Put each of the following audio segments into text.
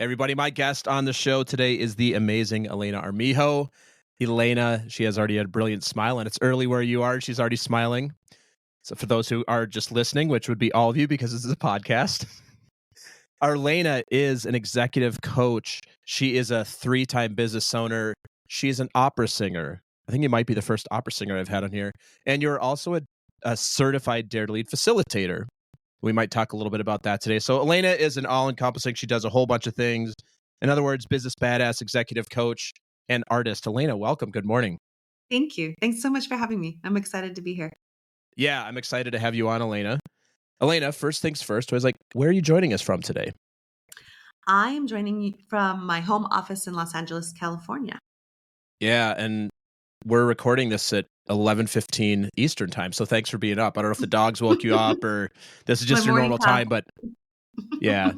Everybody, my guest on the show today is the amazing Elena Armijo. Elena, she has already had a brilliant smile, and it's early where you are. She's already smiling. So for those who are just listening, which would be all of you because this is a podcast, Elena is an executive coach. She is a 3-time business owner. She's an opera singer. I think you might be the first opera singer I've had on here. And you're also a certified Dare to Lead Facilitator. We might talk a little bit about that today. So Elena is an all-encompassing. She does a whole bunch of things. In other words, business badass, executive coach, and artist. Elena, welcome. Good morning. Thank you. Thanks so much for having me. I'm excited to be here. Yeah, I'm excited to have you on, Elena. Elena, first things first, where are you joining us from today? I am joining you from my home office in Los Angeles, California. Yeah, and we're recording this at 11:15 Eastern time, so thanks for being up. I don't know if the dogs woke you up or this is just your normal time, but yeah.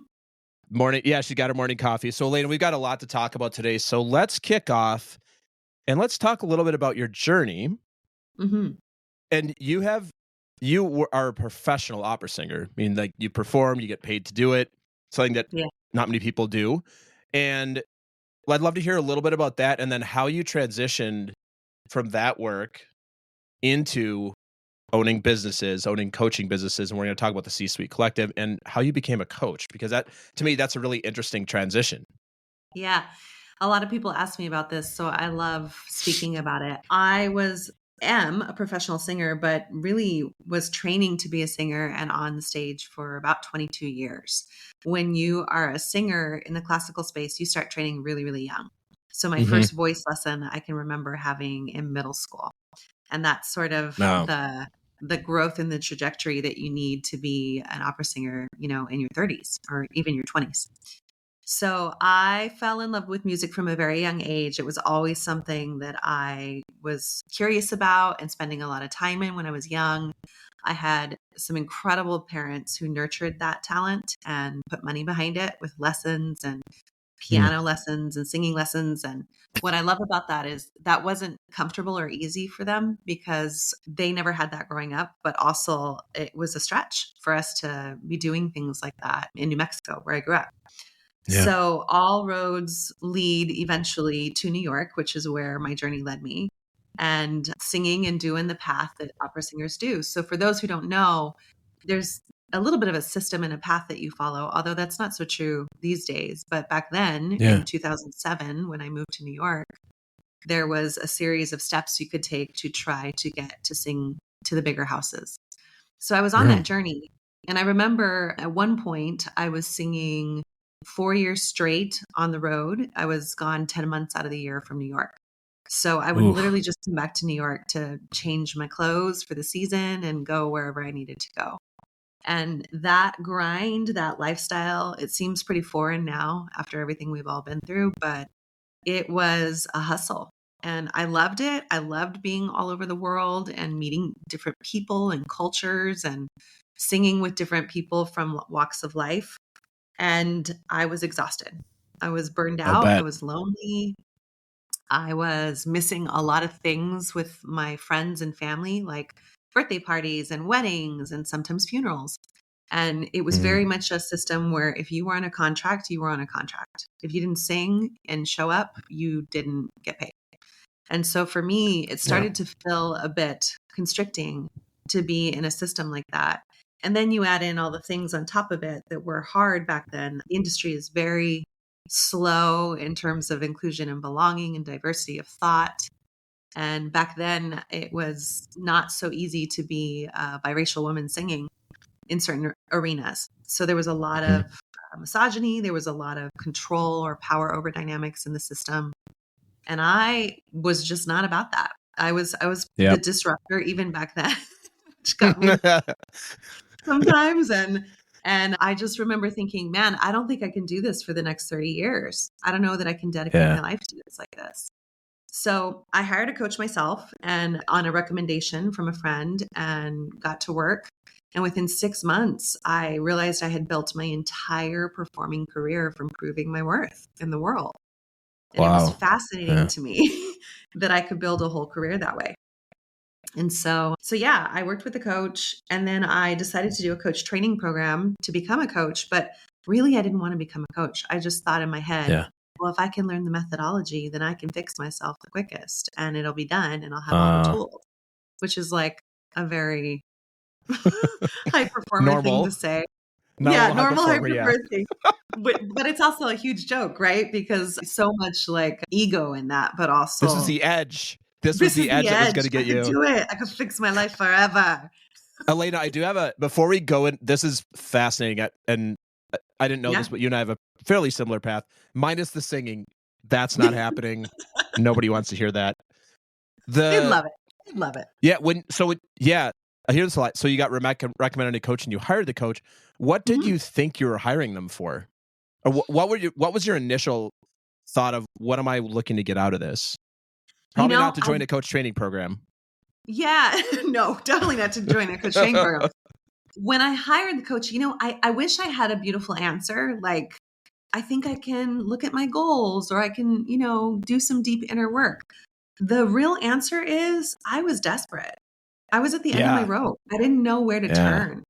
Morning. Yeah, she got her morning coffee. So Elena, we've got a lot to talk about today. So let's kick off and let's talk a little bit about your journey. Mm-hmm. And you are a professional opera singer. I mean, like, you perform, you get paid to do it, something that not many people do. And I'd love to hear a little bit about that and then how you transitioned from that work into owning businesses, owning coaching businesses. And we're going to talk about the C-Suite Collective and how you became a coach, because that, to me, that's a really interesting transition. Yeah. A lot of people ask me about this, so I love speaking about it. I am a professional singer, but really was training to be a singer and on the stage for about 22 years. When you are a singer in the classical space, you start training really, really young. So my first voice lesson I can remember having in middle school. And that's sort of the growth and the trajectory that you need to be an opera singer, in your 30s or even your 20s. So I fell in love with music from a very young age. It was always something that I was curious about and spending a lot of time in when I was young. I had some incredible parents who nurtured that talent and put money behind it with lessons and piano lessons and singing lessons. And what I love about that is that wasn't comfortable or easy for them because they never had that growing up, but also it was a stretch for us to be doing things like that in New Mexico, where I grew up. Yeah. So all roads lead eventually to New York, which is where my journey led me, and singing and doing the path that opera singers do. So for those who don't know, there's a little bit of a system and a path that you follow, although that's not so true these days. But back then in 2007, when I moved to New York, there was a series of steps you could take to try to get to sing to the bigger houses. So I was on that journey. And I remember at one point I was singing 4 years straight on the road. I was gone 10 months out of the year from New York. So I would literally just come back to New York to change my clothes for the season and go wherever I needed to go. And that grind, that lifestyle, it seems pretty foreign now after everything we've all been through, but it was a hustle. And I loved it. I loved being all over the world and meeting different people and cultures and singing with different people from walks of life. And I was exhausted. I was burned out. I was lonely. I was missing a lot of things with my friends and family, like birthday parties and weddings and sometimes funerals. And it was very much a system where if you were on a contract, you were on a contract. If you didn't sing and show up, you didn't get paid. And so for me, it started to feel a bit constricting to be in a system like that. And then you add in all the things on top of it that were hard back then. The industry is very slow in terms of inclusion and belonging and diversity of thought. And back then, it was not so easy to be a biracial woman singing in certain arenas. So there was a lot of misogyny. There was a lot of control or power over dynamics in the system. And I was just not about that. I was the disruptor even back then, which got me sometimes. And I just remember thinking, man, I don't think I can do this for the next 30 years. I don't know that I can dedicate my life to this like this. So I hired a coach myself and on a recommendation from a friend and got to work. And within 6 months, I realized I had built my entire performing career from proving my worth in the world. And it was fascinating to me that I could build a whole career that way. And so I worked with a coach, and then I decided to do a coach training program to become a coach. But really, I didn't want to become a coach. I just thought in my head, Yeah. well, if I can learn the methodology, then I can fix myself the quickest and it'll be done and I'll have all the tools, which is like a very high performer thing to Normal. say. Yeah, Normal high normal high performer, yeah. performer thing. But it's also a huge joke, right? Because so much like ego in that, but This is also the edge. This was this is the edge the that was edge. going to I get could you. do it. I could fix my life forever. Elena, I do have before we go in, this is fascinating. And I didn't know Yeah. this, but you and I have a fairly similar path. Minus the singing. That's not happening. Nobody wants to hear that. They'd love it. They'd love it. Yeah. I hear this a lot. So you got recommended a coach and you hired the coach. What did you think you were hiring them for? Or what was your initial thought of what am I looking to get out of this? Probably not to join a coach training program. Yeah, no, definitely not to join a coach training program. When I hired the coach, I wish I had a beautiful answer. Like, I think I can look at my goals or I can, do some deep inner work. The real answer is I was desperate. I was at the end of my rope. I didn't know where to turn.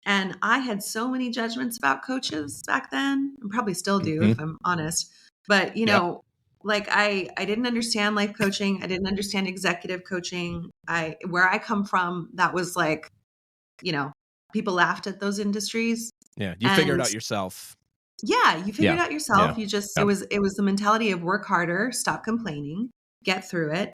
And I had so many judgments about coaches back then, and probably still do if I'm honest. But, like I didn't understand life coaching. I didn't understand executive coaching. Where I come from, that was like, people laughed at those industries. Yeah. You figured it out yourself. Yeah. You figured it out yourself. Yeah. You just, it was the mentality of work harder, stop complaining, get through it.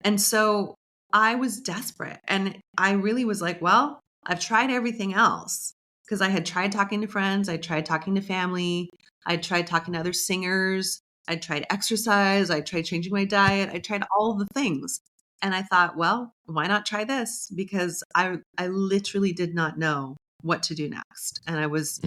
And so I was desperate. And I really was like, well, I've tried everything else because I had tried talking to friends. I tried talking to family. I tried talking to other singers. I tried exercise. I tried changing my diet. I tried all the things. And I thought, well, why not try this? Because I literally did not know what to do next. And I was,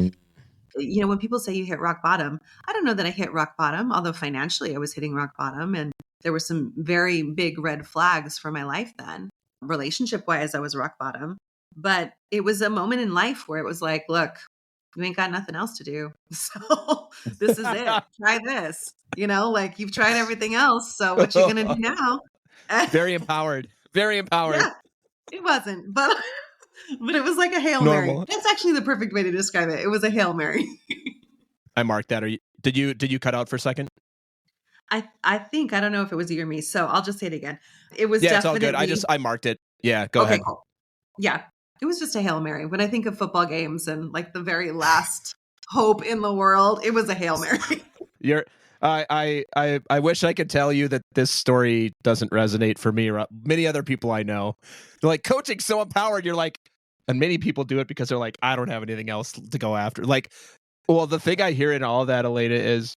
when people say you hit rock bottom, I don't know that I hit rock bottom, although financially I was hitting rock bottom. And there were some very big red flags for my life then. Relationship wise, I was rock bottom. But it was a moment in life where it was like, look, you ain't got nothing else to do. So this is it. Try this. Like you've tried everything else. So what you going to do now? Very empowered. Very empowered. Yeah, it wasn't. But it was like a Hail Mary. That's actually the perfect way to describe it. It was a Hail Mary. I marked that. Did you cut out for a second? I think, I don't know if it was you or me. So I'll just say it again. It was definitely. It's all good. I marked it. Yeah, go ahead. Cool. Yeah. It was just a Hail Mary. When I think of football games and like the very last hope in the world, it was a Hail Mary. I wish I could tell you that this story doesn't resonate for me or many other people I know. They're like, coaching's so empowered. You're like, and many people do it because they're like, I don't have anything else to go after. Like, well, the thing I hear in all that, Elena, is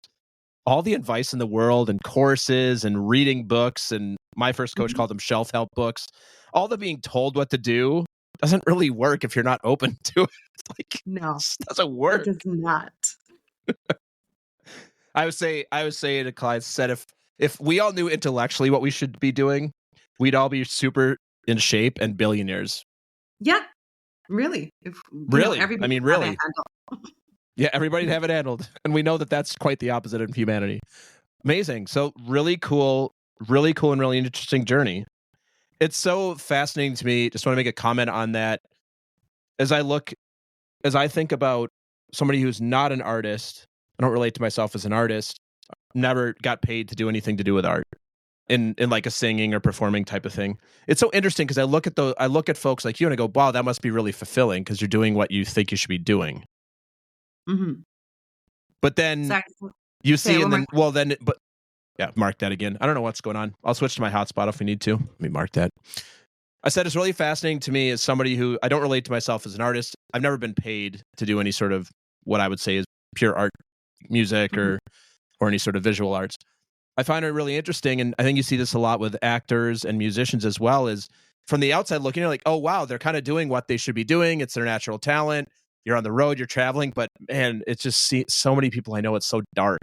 all the advice in the world and courses and reading books. And my first coach called them shelf help books. All the being told what to do doesn't really work if you're not open to it. Like, no, it just doesn't work. It does not. I would say to clients, said if we all knew intellectually what we should be doing, we'd all be super in shape and billionaires. Yeah, really. Really, really. Yeah, everybody'd have it handled, and we know that that's quite the opposite of humanity. Amazing. So really cool, and really interesting journey. It's so fascinating to me. Just want to make a comment on that. As I think about somebody who's not an artist, I don't relate to myself as an artist, never got paid to do anything to do with art in like a singing or performing type of thing. It's so interesting because I look at folks like you and I go, wow, that must be really fulfilling because you're doing what you think you should be doing. Mm-hmm. But then you see, mark that again. I don't know what's going on. I'll switch to my hotspot if we need to. Let me mark that. I said it's really fascinating to me as somebody who I don't relate to myself as an artist. I've never been paid to do any sort of what I would say is pure art, music or any sort of visual arts. I find it really interesting, and I think you see this a lot with actors and musicians as well, is from the outside looking, you're like, oh, wow, they're kind of doing what they should be doing. It's their natural talent. You're on the road, you're traveling, but man, it's just so many people I know, it's so dark.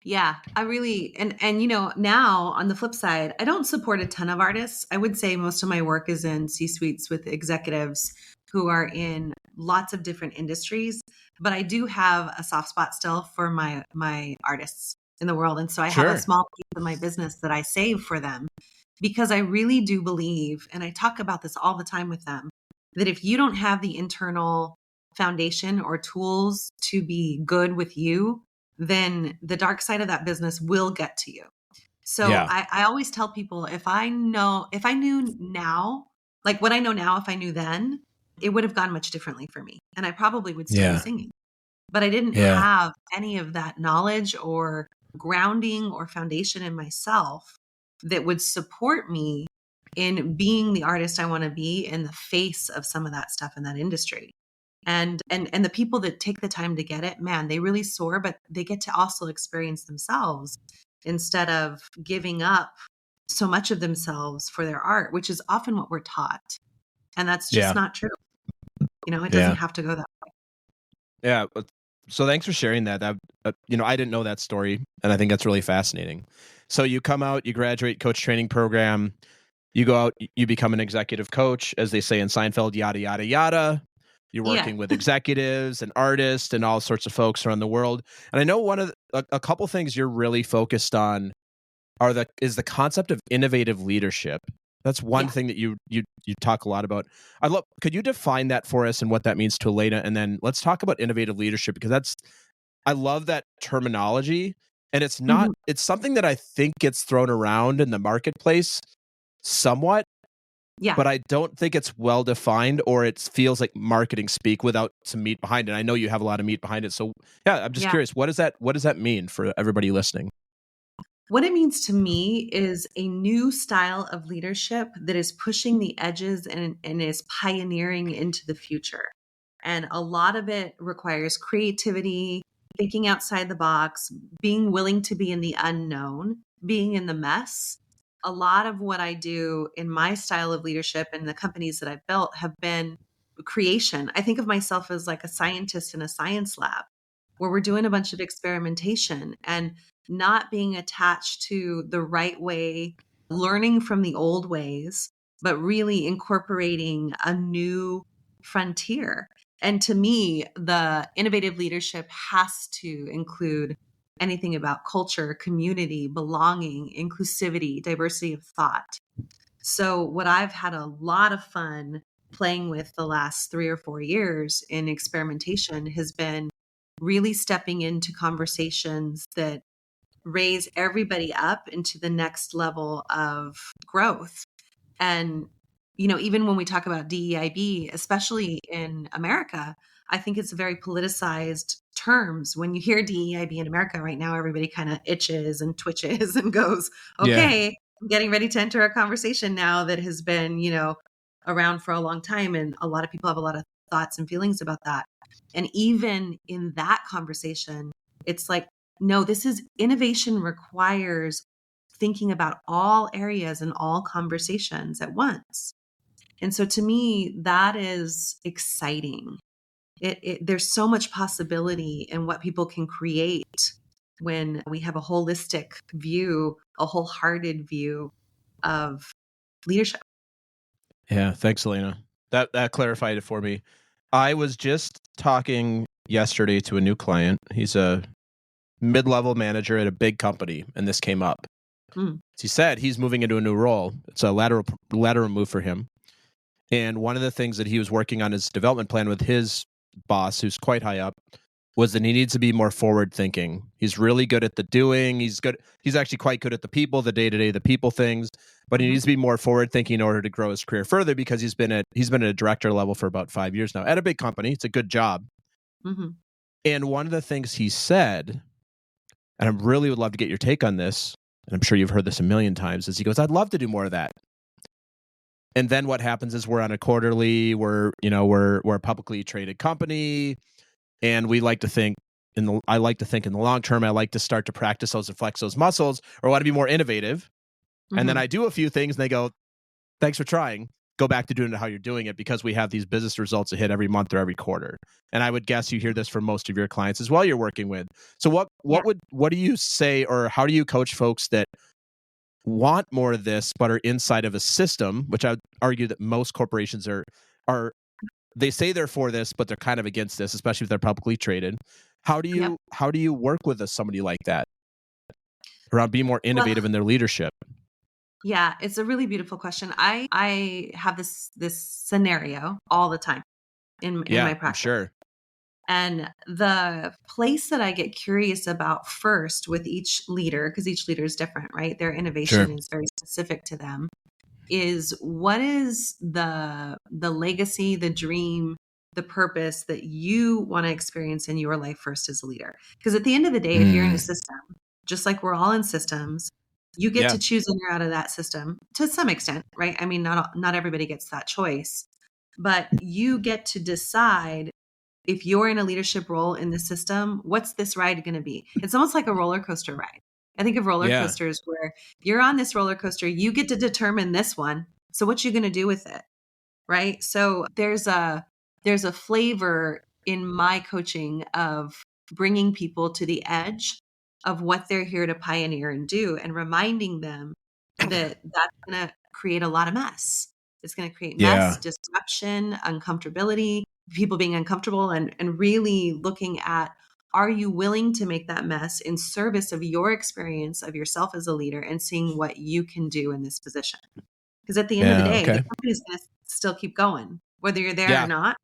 Yeah, I really, and now on the flip side, I don't support a ton of artists. I would say most of my work is in C-suites with executives who are in lots of different industries, but I do have a soft spot still for my artists in the world. And so I have a small piece of my business that I save for them because I really do believe, and I talk about this all the time with them, that if you don't have the internal foundation or tools to be good with you, then the dark side of that business will get to you. So Yeah. I always tell people, if I knew now, like what I know now, if I knew then, it would have gone much differently for me. And I probably would still be Yeah. singing. But I didn't Yeah. have any of that knowledge or grounding or foundation in myself that would support me in being the artist I want to be in the face of some of that stuff in that industry. And the people that take the time to get it, man, they really soar, but they get to also experience themselves instead of giving up so much of themselves for their art, which is often what we're taught. And that's just Yeah. not true. It doesn't Yeah. have to go that way. Yeah. So thanks for sharing that. I didn't know that story, and I think that's really fascinating. So you come out, you graduate coach training program, you go out, you become an executive coach, as they say in Seinfeld, yada, yada, yada. You're Yeah. working with executives and artists and all sorts of folks around the world. And I know a couple things you're really focused on is the concept of innovative leadership. That's one Yeah. thing that you talk a lot about. Could you define that for us and what that means to Elena? And then let's talk about innovative leadership, because I love that terminology. And it's Mhm. something that I think gets thrown around in the marketplace somewhat, Yeah. but I don't think it's well defined, or it feels like marketing speak without some meat behind it. I know you have a lot of meat behind it. So yeah, I'm just Yeah. curious, what does that mean for everybody listening? What it means to me is a new style of leadership that is pushing the edges and is pioneering into the future. And a lot of it requires creativity, thinking outside the box, being willing to be in the unknown, being in the mess. A lot of what I do in my style of leadership and the companies that I've built have been creation. I think of myself as like a scientist in a science lab where we're doing a bunch of experimentation and not being attached to the right way, learning from the old ways, but really incorporating a new frontier. And to me, the innovative leadership has to include anything about culture, community, belonging, inclusivity, diversity of thought. So, what I've had a lot of fun playing with the last 3 or 4 years in experimentation has been really stepping into conversations that raise everybody up into the next level of growth. And, even when we talk about DEIB, especially in America, I think it's very politicized terms. When you hear DEIB in America right now, everybody kind of itches and twitches and goes, Yeah. okay, I'm getting ready to enter a conversation now that has been, around for a long time. And a lot of people have a lot of thoughts and feelings about that. And even in that conversation, it's like, no, this is innovation requires thinking about all areas and all conversations at once. And so to me, that is exciting. There's so much possibility in what people can create when we have a holistic view, a wholehearted view of leadership. Yeah. Thanks, Elena. That clarified it for me. I was just talking yesterday to a new client. He's a mid-level manager at a big company, and this came up. Mm. He said he's moving into a new role. It's a lateral move for him. And one of the things that he was working on his development plan with his boss, who's quite high up, was that he needs to be more forward thinking. He's really good at the doing. He's actually quite good at the people, the day-to-day, the people things, but he Mhm. needs to be more forward thinking in order to grow his career further, because he's been at a director level for about 5 years now at a big company. It's a good job. Mhm. And one of the things he said, and I really would love to get your take on this, and I'm sure you've heard this a million times, is he goes, I'd love to do more of that. And then what happens is we're on a quarterly, we're a publicly traded company, and we like to think I like to think in the long term. I like to start to practice those and flex those muscles, or want to be more innovative. And then Mhm. I do a few things, and they go, thanks for trying. Go back to doing it how you're doing it, because we have these business results to hit every month or every quarter. And I would guess you hear this from most of your clients as well you're working with. So Yeah. what do you say, or how do you coach folks that want more of this but are inside of a system, which I would argue that most corporations are they say they're for this, but they're kind of against this, especially if they're publicly traded. How do Yep. you work with somebody like that around being more Well, innovative in their leadership? yeah, it's a really beautiful question. I have this scenario all the time in Yeah, my I'm practice. sure. And the place that I get curious about first with each leader, because each leader is different, right? Their innovation Sure. is very specific to them, is what is the legacy, the dream, the purpose that you want to experience in your life first as a leader? Because at the end of the day, if you're in a system, just like we're all in systems, you get to choose in or out of that system to some extent, right? I mean, not everybody gets that choice, but you get to decide if you're in a leadership role in the system, what's this ride going to be? It's almost like a roller coaster ride. I think of roller coasters where you're on this roller coaster, you get to determine this one. So what you going to do with it? Right? So there's a flavor in my coaching of bringing people to the edge of what they're here to pioneer and do, and reminding them that that's going to create a lot of mess. It's going to create mess, disruption, uncomfortability, people being uncomfortable, and really looking at, are you willing to make that mess in service of your experience of yourself as a leader and seeing what you can do in this position? Because at the end of the day, the company's going to still keep going, whether you're there or not.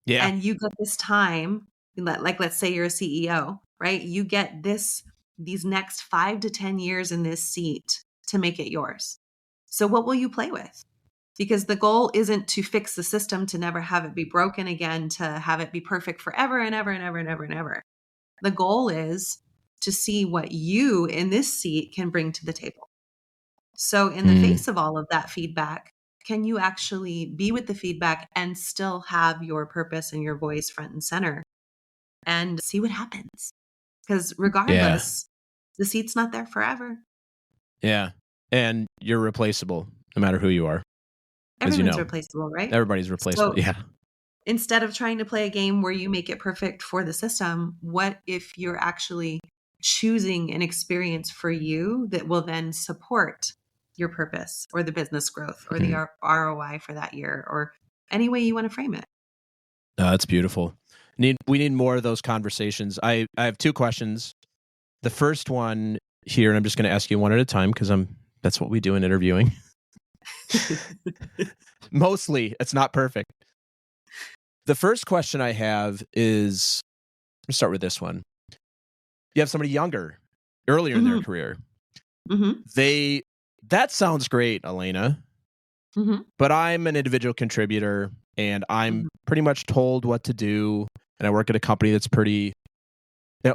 Yeah. And you get this time, like let's say you're a CEO, right? You get these next 5 to 10 years in this seat to make it yours. So what will you play with? Because the goal isn't to fix the system, to never have it be broken again, to have it be perfect forever and ever and ever and ever and ever. The goal is to see what you in this seat can bring to the table. So in the face of all of that feedback, can you actually be with the feedback and still have your purpose and your voice front and center and see what happens? Because regardless, the seat's not there forever. Yeah. And you're replaceable no matter who you are. Everyone's replaceable, right? Everybody's replaceable. So instead of trying to play a game where you make it perfect for the system, what if you're actually choosing an experience for you that will then support your purpose or the business growth or the ROI for that year, or any way you want to frame it? That's beautiful. We need more of those conversations. I have 2 questions. The first one here, and I'm just going to ask you one at a time because that's what we do in interviewing. Mostly, it's not perfect. The first question I have is, let's start with this one. You have somebody younger, earlier in their career. That sounds great, Elena, but I'm an individual contributor and I'm pretty much told what to do. And I work at a company that's pretty,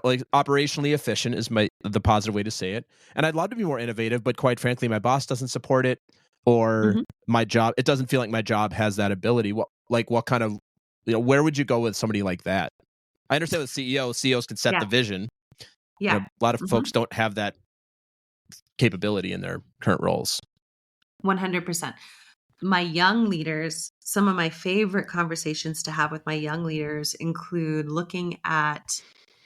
like, operationally efficient is the positive way to say it. And I'd love to be more innovative, but quite frankly, my boss doesn't support it, or my job, it doesn't feel like my job has that ability. What kind of, where would you go with somebody like that? I understand with CEOs can set the vision. Yeah. A lot of folks don't have that capability in their current roles. 100%. My young leaders, some of my favorite conversations to have with my young leaders include looking at,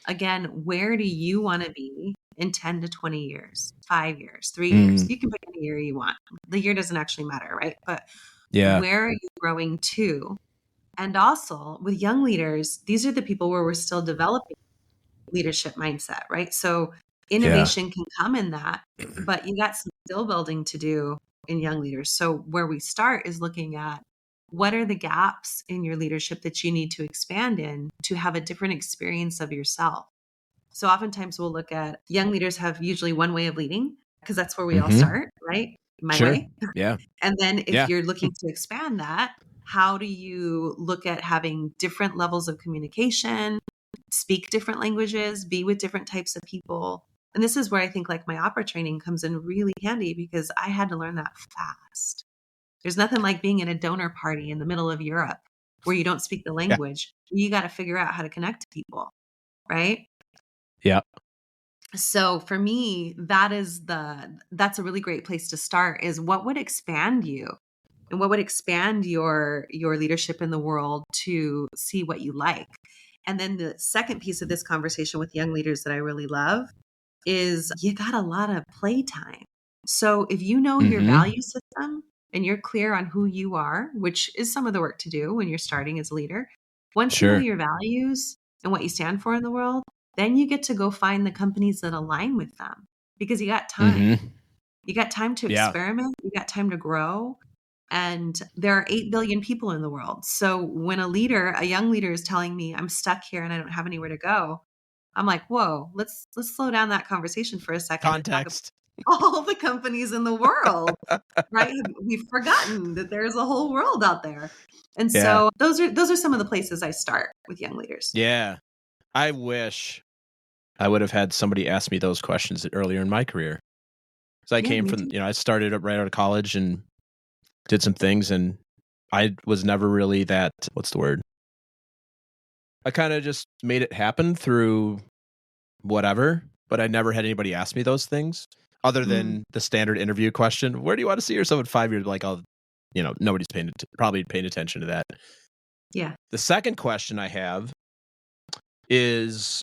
again, where do you want to be in 10 to 20 years, 5 years, 3 years? You can pick any year you want. The year doesn't actually matter, right? But where are you growing to? And also with young leaders, these are the people where we're still developing leadership mindset, right? So innovation can come in that, but you got some skill building to do in young leaders. So where we start is looking at, what are the gaps in your leadership that you need to expand in to have a different experience of yourself? So oftentimes we'll look at, young leaders have usually one way of leading because that's where we all start, right? My way. Yeah. And then if you're looking to expand that, how do you look at having different levels of communication, speak different languages, be with different types of people? And this is where I think like my opera training comes in really handy, because I had to learn that fast. There's nothing like being in a donor party in the middle of Europe where you don't speak the language. You got to figure out how to connect to people, right? Yeah. So for me, that's a really great place to start, is what would expand you and what would expand your leadership in the world to see what you like. And then the second piece of this conversation with young leaders that I really love is, you got a lot of playtime. So if you know your value system and you're clear on who you are, which is some of the work to do when you're starting as a leader, once you know your values and what you stand for in the world, then you get to go find the companies that align with them, because you got time. You got time to experiment. You got time to grow. And there are 8 billion people in the world. So when a young leader is telling me I'm stuck here and I don't have anywhere to go, I'm like, whoa, let's slow down that conversation for a second and talk about Context. all the companies in the world, right? We've forgotten that there's a whole world out there. And Yeah. so those are some of the places I start with young leaders. Yeah. I wish I would have had somebody ask me those questions earlier in my career. So I Yeah, came me from, too. I started up right out of college and did some things, and I was never really that, what's the word? I kind of just made it happen through whatever, but I never had anybody ask me those things other Mm, than the standard interview question. Where do you want to see yourself in 5 years? Like, nobody's probably paying attention to that. yeah. The second question I have is,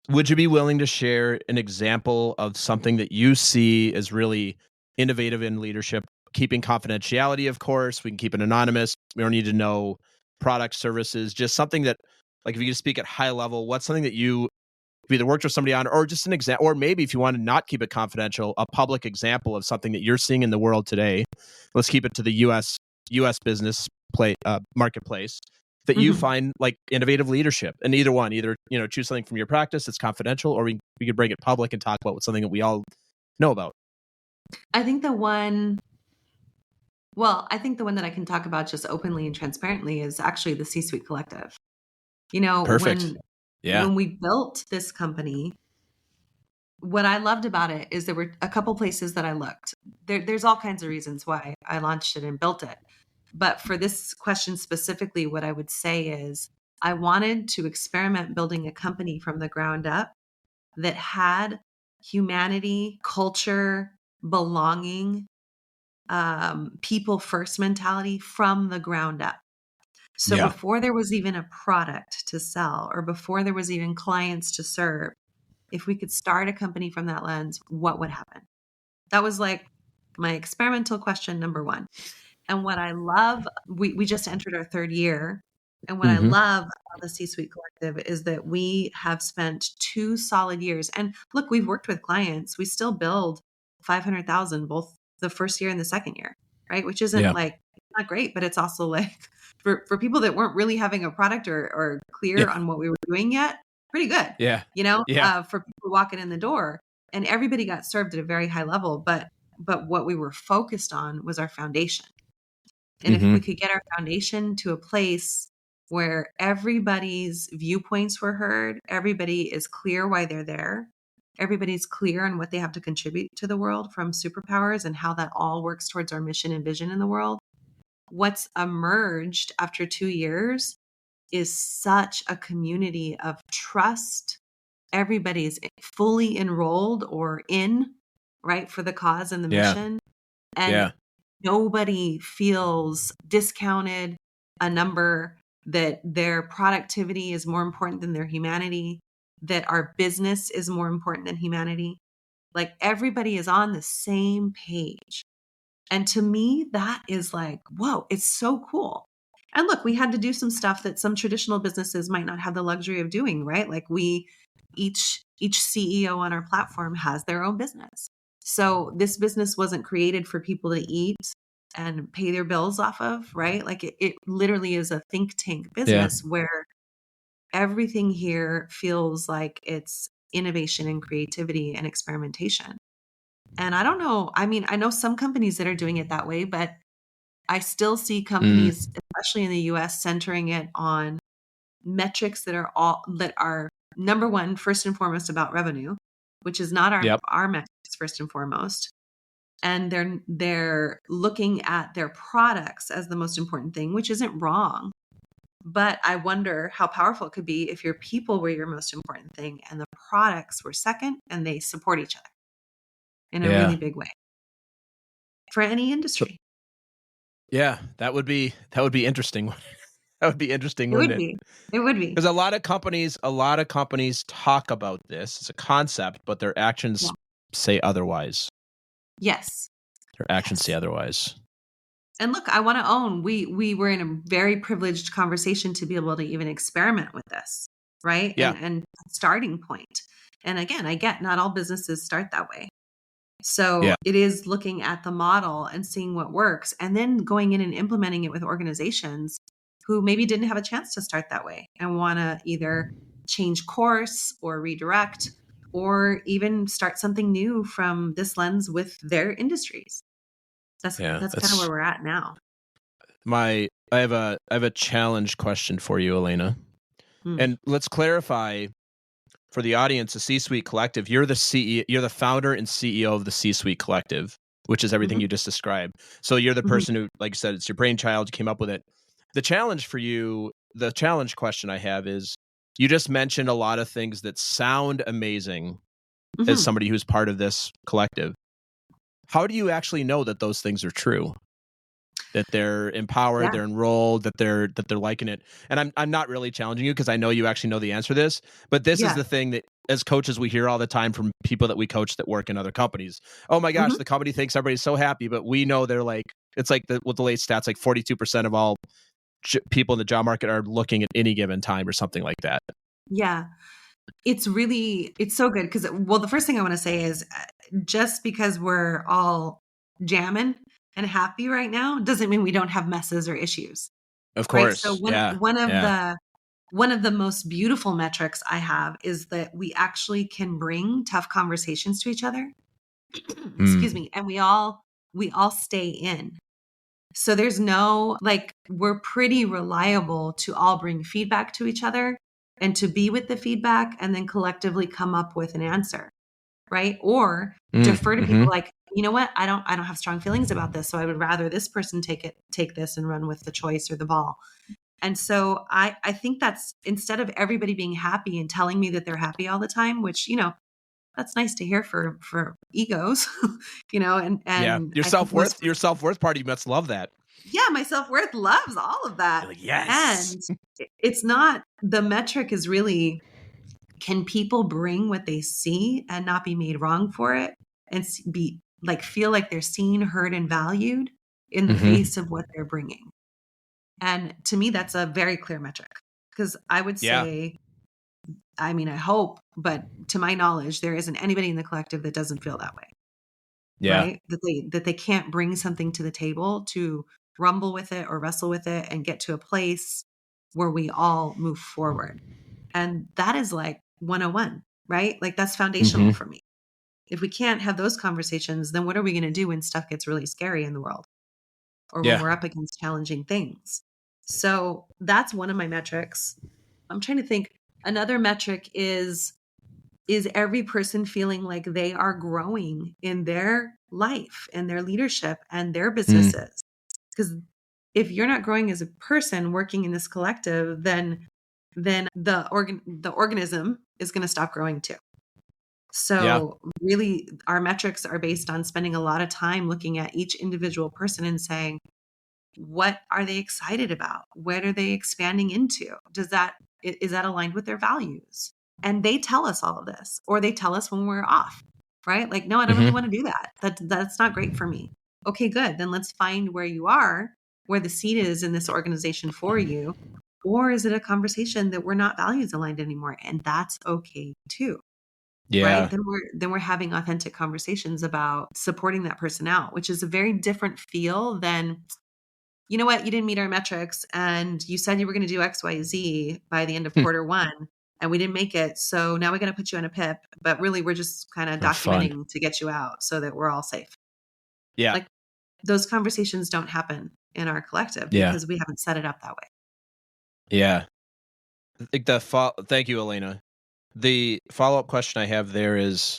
would you be willing to share an example of something that you see as really innovative in leadership? Keeping confidentiality, of course. We can keep it anonymous. We don't need to know product, services, just something that, like, if you could speak at high level, what's something that you have either worked with somebody on, or just an example, or maybe if you want to not keep it confidential, a public example of something that you're seeing in the world today. Let's keep it to the US business marketplace that you Mhm. find like innovative leadership. And either choose something from your practice that's confidential, or we could bring it public and talk about something that we all know about. I think the one I think the one that I can talk about just openly and transparently is actually the C-Suite Collective. You know, Perfect. Yeah. when we built this company, what I loved about it is there were a couple places that I looked. There's all kinds of reasons why I launched it and built it. But for this question specifically, what I would say is I wanted to experiment building a company from the ground up that had humanity, culture, belonging, people first mentality from the ground up. So Yeah. before there was even a product to sell or before there was even clients to serve, if we could start a company from that lens, what would happen? That was like my experimental question number one. And what I love, we just entered our third year. And what I Mm-hmm. love about the C Suite Collective is that we have spent 2 solid years. And look, we've worked with clients. We still build 500,000 both the first year and the second year, right? Which isn't Yeah. like not great, but it's also like for people that weren't really having a product or Yeah. clear on what we were doing yet, pretty good, Yeah. Yeah. for people walking in the door. And everybody got served at a very high level, but what we were focused on was our foundation. And if we Mm-hmm. could get our foundation to a place where everybody's viewpoints were heard, everybody is clear why they're there, everybody's clear on what they have to contribute to the world from superpowers and how that all works towards our mission and vision in the world. What's emerged after 2 years is such a community of trust. Everybody's fully enrolled or in, right, for the cause and the Yeah. mission. And Yeah. nobody feels discounted, a number, that their productivity is more important than their humanity, that our business is more important than humanity. Like everybody is on the same page. And to me, that is like, whoa, it's so cool. And look, we had to do some stuff that some traditional businesses might not have the luxury of doing, right? Like each CEO on our platform has their own business. So this business wasn't created for people to eat and pay their bills off of, right? Like it literally is a think tank Yeah. business where everything here feels like it's innovation and creativity and experimentation. And I don't know. I mean, I know some companies that are doing it that way, but I still see Mm. companies, especially in the US, centering it on metrics that are number one, first and foremost about revenue, which is not Yep. our metrics first and foremost. And they're looking at their products as the most important thing, which isn't wrong. But I wonder how powerful it could be if your people were your most important thing and the products were second and they support each other in a really Yeah. big way for any So industry. yeah, that would be interesting. That would be interesting, It wouldn't would it? be. It would be. Because a lot of companies talk about this as a concept, but their actions Yeah. say otherwise. Yes. Their actions say Yes. otherwise. And look, I want to own we were in a very privileged conversation to be able to even experiment with this, right? Yeah. And starting point. And again, I get not all businesses start that way. So Yeah. it is looking at the model and seeing what works, and then going in and implementing it with organizations who maybe didn't have a chance to start that way and want to either change course or redirect, or even start something new from this lens with their industries. That's kind of where we're at now. I have a challenge question for you, Elena. And let's clarify for the audience, a C-Suite Collective, you're the CEO, you're the founder and CEO of the C-Suite Collective, which is everything you just described. So you're the person who, like you said, it's your brainchild, you came up with it. The challenge for you, the challenge question I have is, you just mentioned a lot of things that sound amazing as somebody who's part of this collective. How do you actually know that those things are true? That they're empowered, they're enrolled, that they're liking it. And I'm not really challenging you because I know you actually know the answer to this. But this is the thing that as coaches we hear all the time from people that we coach that work in other companies. Oh my gosh, the company thinks everybody's so happy, but we know they're like, it's like with the late stats, like 42% of all people in the job market are looking at any given time or something like that. Yeah. It's so good because, well, the first thing I want to say is just because we're all jamming and happy right now doesn't mean we don't have messes or issues. Of course. Right? So one of the most beautiful metrics I have is that we actually can bring tough conversations to each other. Excuse me. And we all stay in. So there's no, like, we're pretty reliable to all bring feedback to each other and to be with the feedback and then collectively come up with an answer. Right. Or defer to people like, you know what, I don't have strong feelings about this. So I would rather this person take this and run with the choice or the ball. And so I think that's, instead of everybody being happy and telling me that they're happy all the time, which, you know, that's nice to hear for egos, you know, and your self-worth party must love that. Yeah, my self-worth loves all of that. Like, yes. And it's not, the metric is really, can people bring what they see and not be made wrong for it and be like, feel like they're seen, heard, and valued in the face of what they're bringing? And to me, that's a very clear metric, because I would say, I mean, I hope, but to my knowledge, there isn't anybody in the collective that doesn't feel that way. Yeah. Right? That they can't bring something to the table to rumble with it or wrestle with it and get to a place where we all move forward. And that is like 101, right? Like, that's foundational for me. If we can't have those conversations, then what are we going to do when stuff gets really scary in the world, or when we're up against challenging things? So that's one of my metrics. I'm trying to think. Another metric is every person feeling like they are growing in their life and their leadership and their businesses. Because if you're not growing as a person working in this collective, then the organism is going to stop growing too. So really, our metrics are based on spending a lot of time looking at each individual person and saying, what are they excited about? What are they expanding into? Is that aligned with their values? And they tell us all of this, or they tell us when we're off, right? Like, no, I don't really want to do that. That's not great for me. Okay, good. Then let's find where you are, where the seat is in this organization for you. Or is it a conversation that we're not values aligned anymore? And that's okay too. Yeah. Right? Then we're having authentic conversations about supporting that person out, which is a very different feel than, you know what, you didn't meet our metrics and you said you were going to do X, Y, Z by the end of quarter one, and we didn't make it. So now we're going to put you on a PIP, but really we're just kind of documenting to get you out so that we're all safe. Yeah. Like, those conversations don't happen in our collective because we haven't set it up that way. Yeah. Like thank you, Elena. The follow-up question I have there is,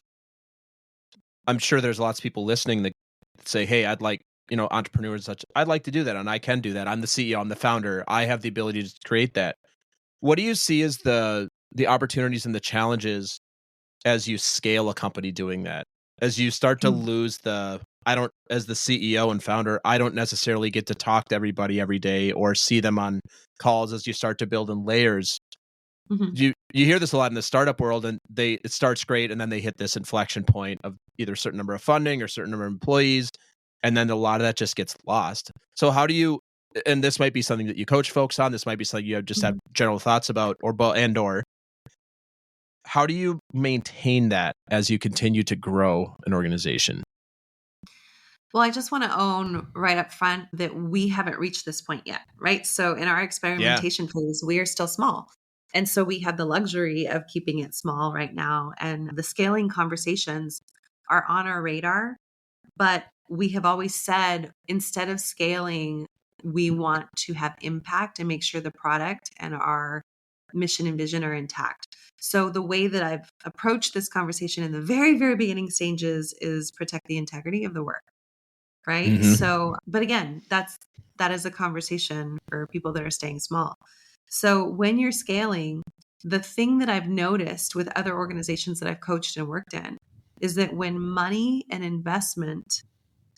I'm sure there's lots of people listening that say, hey, I'd like, you know, entrepreneurs such, I'd like to do that, and I can do that. I'm the CEO, I'm the founder. I have the ability to create that. What do you see as the opportunities and the challenges as you scale a company doing that? As you start to lose as the CEO and founder, I don't necessarily get to talk to everybody every day or see them on calls. As you start to build in layers, you hear this a lot in the startup world, and it starts great, and then they hit this inflection point of either a certain number of funding or a certain number of employees, and then a lot of that just gets lost. So how do you, and this might be something that you coach folks on, this might be something you have general thoughts about, or how do you maintain that as you continue to grow an organization? Well, I just want to own right up front that we haven't reached this point yet, right? So in our Yeah. experimentation phase, we are still small. And so we have the luxury of keeping it small right now. And the scaling conversations are on our radar. But we have always said, instead of scaling, we want to have impact and make sure the product and our mission and vision are intact. So the way that I've approached this conversation in the very, very beginning stages is protect the integrity of the work. Right. Mm-hmm. So, but again, that is a conversation for people that are staying small. So when you're scaling, the thing that I've noticed with other organizations that I've coached and worked in is that when money and investment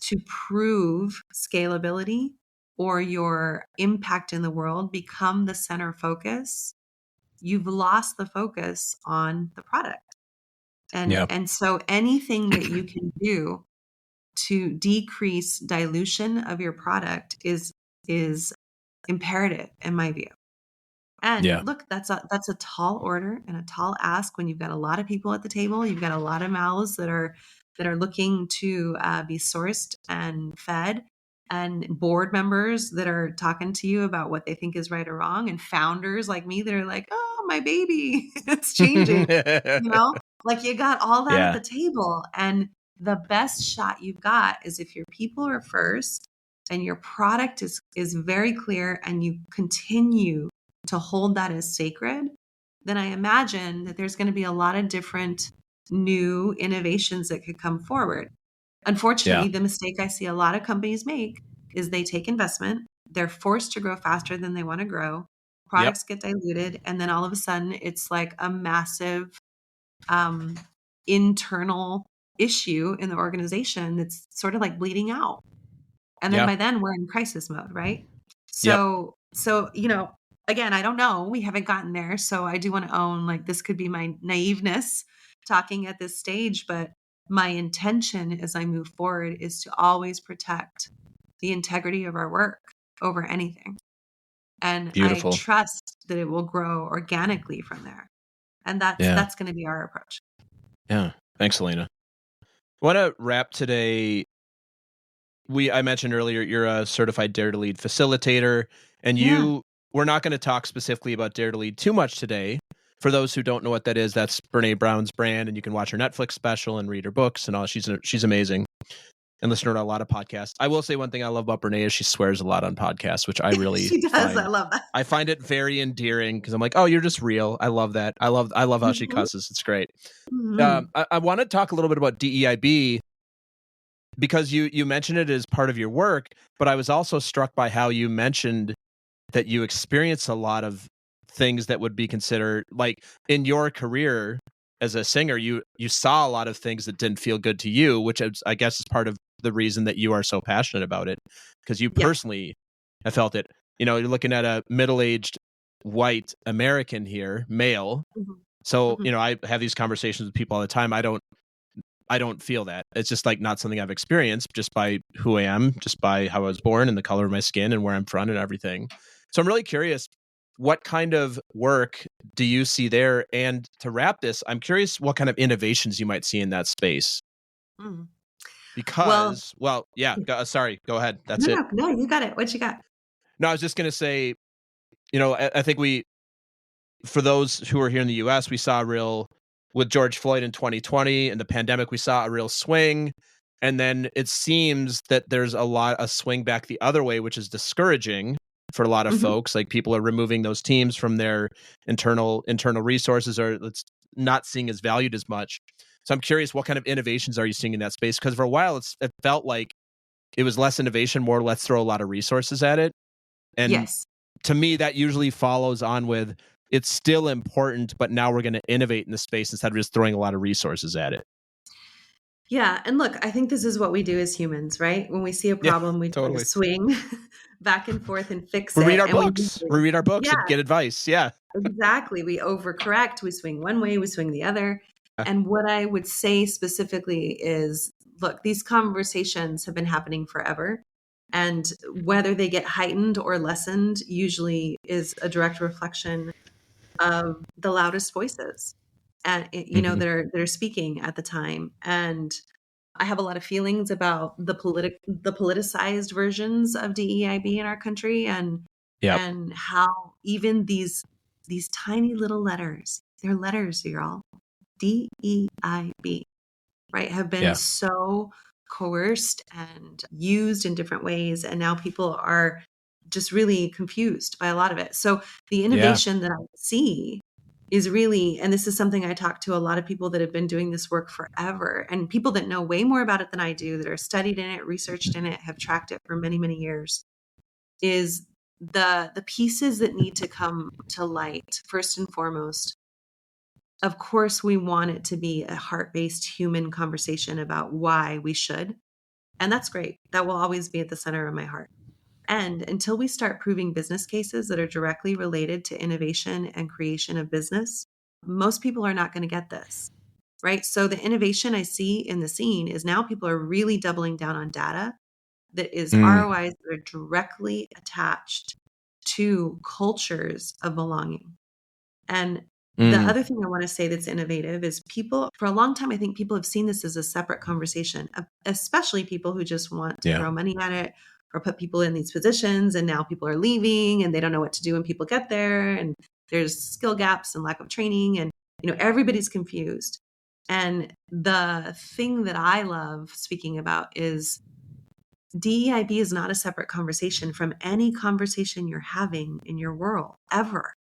to prove scalability or your impact in the world become the center focus, you've lost the focus on the product. Yeah. And so anything that you can do to decrease dilution of your product is imperative in my view. And Yeah. look, that's a tall order and a tall ask when you've got a lot of people at the table. You've got a lot of mouths that are looking to be sourced and fed, and board members that are talking to you about what they think is right or wrong, and founders like me that are like, "Oh, my baby, it's changing." Like you got all that at Yeah. the table, and the best shot you've got is if your people are first and your product is very clear and you continue to hold that as sacred, then I imagine that there's going to be a lot of different new innovations that could come forward. Yeah. Unfortunately, the mistake I see a lot of companies make is they take investment, they're forced to grow faster than they want to grow, Yep. products get diluted, and then all of a sudden it's like a massive um, internal issue in the organization that's sort of like bleeding out. And then Yeah. by then we're in crisis mode, right? Yep. So, again, I don't know. We haven't gotten there. So I do want to own, like, this could be my naiveness talking at this stage, but my intention as I move forward is to always protect the integrity of our work over anything. And I Beautiful. trust that it will grow organically from there. And Yeah. that's going to be our approach. Yeah. Thanks, Elena. I want to wrap today. I mentioned earlier you're a certified Dare to Lead facilitator, and Yeah. we're not going to talk specifically about Dare to Lead too much today. For those who don't know what that is, that's Brene Brown's brand, and you can watch her Netflix special and read her books and all. She's amazing, and listen to her on a lot of podcasts. I will say one thing I love about Brene is she swears a lot on podcasts, which I really She does. I love that. I find it very endearing because I'm like, oh, you're just real. I love that. I love how she cusses. It's great. I want to talk a little bit about DEIB because you mentioned it as part of your work, but I was also struck by how you mentioned that you experience a lot of things that would be considered, like, in your career as a singer, you saw a lot of things that didn't feel good to you, which I guess is part of the reason that you are so passionate about it, because you personally have felt it. You're looking at a middle-aged white American here, male. So, I have these conversations with people all the time. I don't feel that. It's just like not something I've experienced just by who I am, just by how I was born and the color of my skin and where I'm from and everything. So I'm really curious, what kind of work do you see there? And to wrap this, I'm curious what kind of innovations you might see in that space. Because, sorry, go ahead. That's it. No, you got it. What you got? No, I was just going to say, I think for those who are here in the US, we saw with George Floyd in 2020 and the pandemic, we saw a real swing. And then it seems that there's a swing back the other way, which is discouraging for a lot of folks. Like, people are removing those teams from their internal resources, or it's not seeing as valued as much. So I'm curious, what kind of innovations are you seeing in that space? Because for a while, it felt like it was less innovation, more let's throw a lot of resources at it. And to me, that usually follows on with, it's still important, but now we're going to innovate in the space instead of just throwing a lot of resources at it. Yeah. And look, I think this is what we do as humans, right? When we see a problem, we try to swing back and forth and fix it. We read our books and get advice. Yeah. Exactly. We overcorrect. We swing one way, we swing the other. And what I would say specifically is, look, these conversations have been happening forever. And whether they get heightened or lessened usually is a direct reflection of the loudest voices, and that are speaking at the time. And I have a lot of feelings about the politicized versions of DEIB in our country, and Yep. how even these tiny little letters, they're letters, y'all, DEIB, right, have been Yeah. so coerced and used in different ways, and now people are just really confused by a lot of it. So the innovation that I see is really, and this is something I talk to a lot of people that have been doing this work forever, and people that know way more about it than I do, that are studied in it, researched in it, have tracked it for many, many years, is the pieces that need to come to light. First and foremost, of course, we want it to be a heart-based human conversation about why we should. And that's great. That will always be at the center of my heart. And until we start proving business cases that are directly related to innovation and creation of business, most people are not going to get this, right? So the innovation I see in the scene is now people are really doubling down on data that is ROIs that are directly attached to cultures of belonging. And the other thing I want to say that's innovative is people, for a long time, I think people have seen this as a separate conversation, especially people who just want to throw money at it or put people in these positions. And now people are leaving and they don't know what to do when people get there. And there's skill gaps and lack of training. And, everybody's confused. And the thing that I love speaking about is DEIB is not a separate conversation from any conversation you're having in your world ever.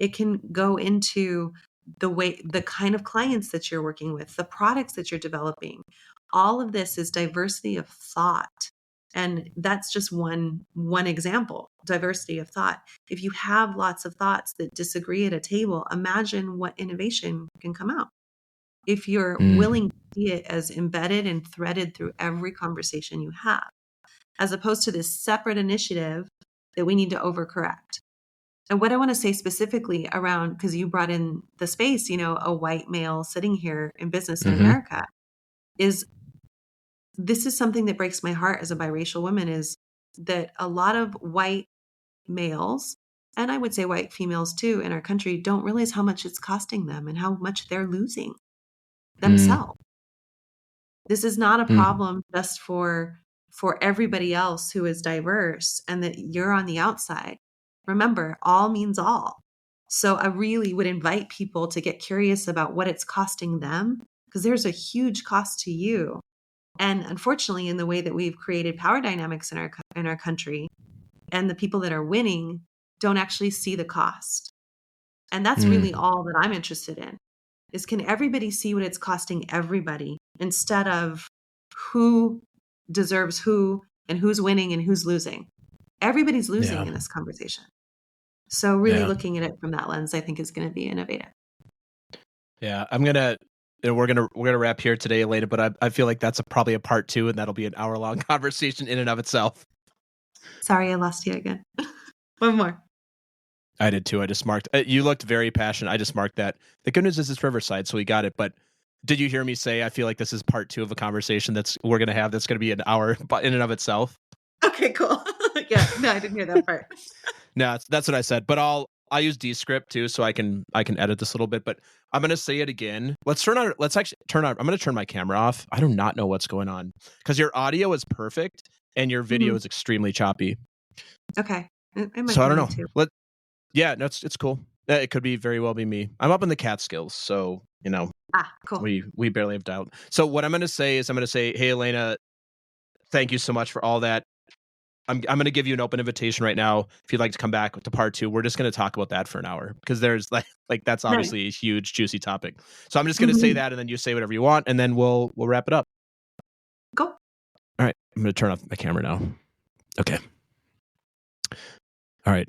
It can go into the kind of clients that you're working with, the products that you're developing. All of this is diversity of thought. And that's just one example, diversity of thought. If you have lots of thoughts that disagree at a table, imagine what innovation can come out. If you're willing to see it as embedded and threaded through every conversation you have, as opposed to this separate initiative that we need to overcorrect. And what I want to say specifically around, because you brought in the space, a white male sitting here in business in America, is this is something that breaks my heart as a biracial woman, is that a lot of white males, and I would say white females too, in our country, don't realize how much it's costing them and how much they're losing themselves. This is not a problem just for everybody else who is diverse and that you're on the outside. Remember, all means all. So I really would invite people to get curious about what it's costing them, because there's a huge cost to you. And unfortunately, in the way that we've created power dynamics in our country, and the people that are winning don't actually see the cost. And that's really all that I'm interested in, is can everybody see what it's costing everybody, instead of who deserves who and who's winning and who's losing. Everybody's losing in this conversation. So really looking at it from that lens, I think, is going to be innovative. Yeah, we're gonna wrap here today, Elena, but I feel like that's probably a part 2, and that'll be an hour-long conversation in and of itself. Sorry, I lost you again. One more. I did too. I just marked. You looked very passionate. I just marked that. The good news is it's Riverside, so we got it. But did you hear me say I feel like this is part 2 of a conversation we're gonna have? That's gonna be an hour in and of itself. Okay, cool. Yeah, no, I didn't hear that part. No, that's what I said. But I use Descript too, so I can edit this a little bit. But I'm gonna say it again. Let's actually turn on. I'm gonna turn my camera off. I do not know what's going on, because your audio is perfect and your video is extremely choppy. Okay, so I don't know. Too. Yeah, no, it's cool. It could be very well be me. I'm up in the Catskills, so cool. We barely have doubt. So what I'm gonna say is hey, Elena, thank you so much for all that. I'm going to give you an open invitation right now. If you'd like to come back to part 2, we're just going to talk about that for an hour, because there's like that's obviously a huge, juicy topic. So I'm just going to say that, and then you say whatever you want, and then we'll wrap it up. Go. All right. I'm going to turn off my camera now. Okay. All right.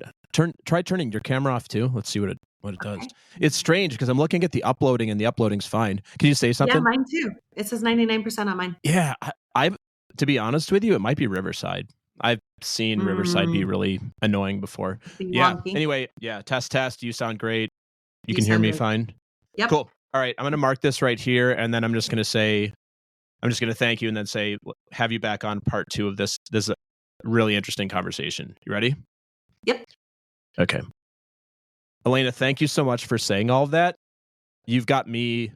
Try turning your camera off too. Let's see what it does. It's strange because I'm looking at the uploading, and the uploading's fine. Can you say something? Yeah, mine too. It says 99% on mine. Yeah. I've to be honest with you, it might be Riverside. I've seen Riverside be really annoying before. Yeah. Anyway, test. You sound great. You can hear me fine? Yep. Cool. All right. I'm going to mark this right here, and then I'm just going to thank you, and then say, have you back on part 2 of this. This is a really interesting conversation. You ready? Yep. Okay. Elena, thank you so much for saying all of that. You've got me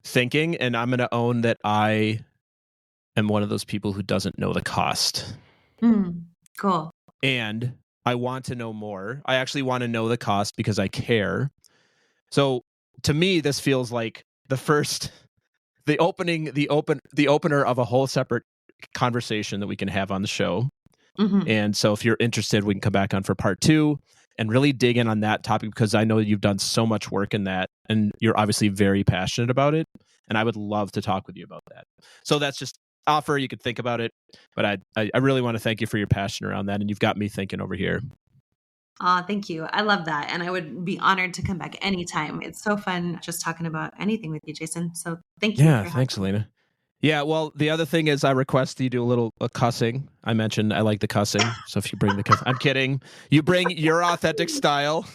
thinking, and I'm going to own that I am one of those people who doesn't know the cost. Cool. And I want to know more. I actually want to know the cost because I care. So to me, this feels like the opener of a whole separate conversation that we can have on the show. And so if you're interested, we can come back on for part 2 and really dig in on that topic, because I know you've done so much work in that and you're obviously very passionate about it. And I would love to talk with you about that. So that's just offer. You could think about it, but I really want to thank you for your passion around that. And you've got me thinking over here. Thank you. I love that. And I would be honored to come back anytime. It's so fun just talking about anything with you, Jason. So thank you. Yeah, thanks, Elena. Yeah, well, the other thing is I request that you do a little cussing. I mentioned I like the cussing. So if you bring the cussing, I'm kidding. You bring your authentic style.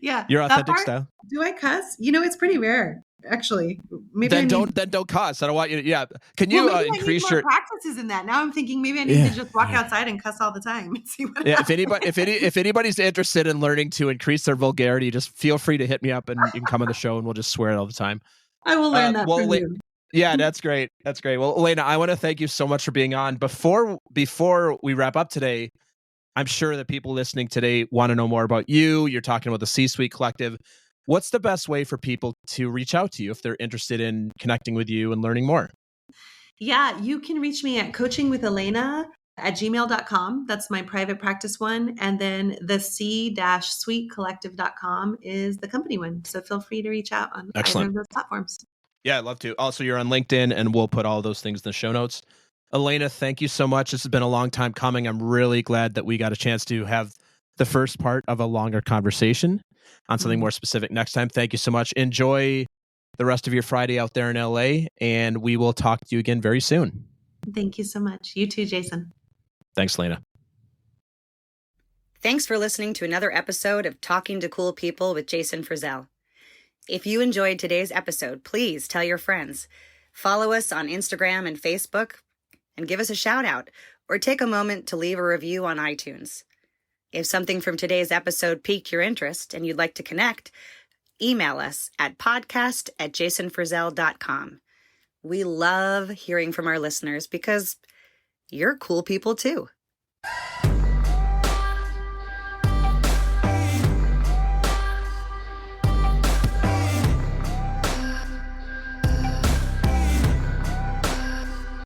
Yeah. Your authentic style. Do I cuss? It's pretty rare, actually. Maybe then don't cuss. I don't want you to, yeah. Can you increase your practices in that? Now I'm thinking maybe I need to just walk outside and cuss all the time and see what happens. If anybody's interested in learning to increase their vulgarity, just feel free to hit me up and you can come on the show and we'll just swear all the time. I will learn that from you. Yeah, that's great. That's great. Well, Elena, I want to thank you so much for being on. Before we wrap up today, I'm sure that people listening today want to know more about you. You're talking about the C-Suite Collective. What's the best way for people to reach out to you if they're interested in connecting with you and learning more? Yeah, you can reach me at coachingwithelena@gmail.com. That's my private practice one. And then the c-suitecollective.com is the company one. So feel free to reach out on either of those platforms. Yeah, I'd love to. Also, you're on LinkedIn, and we'll put all those things in the show notes. Elena, thank you so much. This has been a long time coming. I'm really glad that we got a chance to have the first part of a longer conversation on something more specific next time. Thank you so much. Enjoy the rest of your Friday out there in LA, and we will talk to you again very soon. Thank you so much. You too, Jason. Thanks, Elena. Thanks for listening to another episode of Talking to Cool People with Jason Frizzell. If you enjoyed today's episode, please tell your friends. Follow us on Instagram and Facebook, and give us a shout out, or take a moment to leave a review on iTunes. If something from today's episode piqued your interest and you'd like to connect, email us at podcast@jasonfrizzell.com. We love hearing from our listeners because you're cool people too.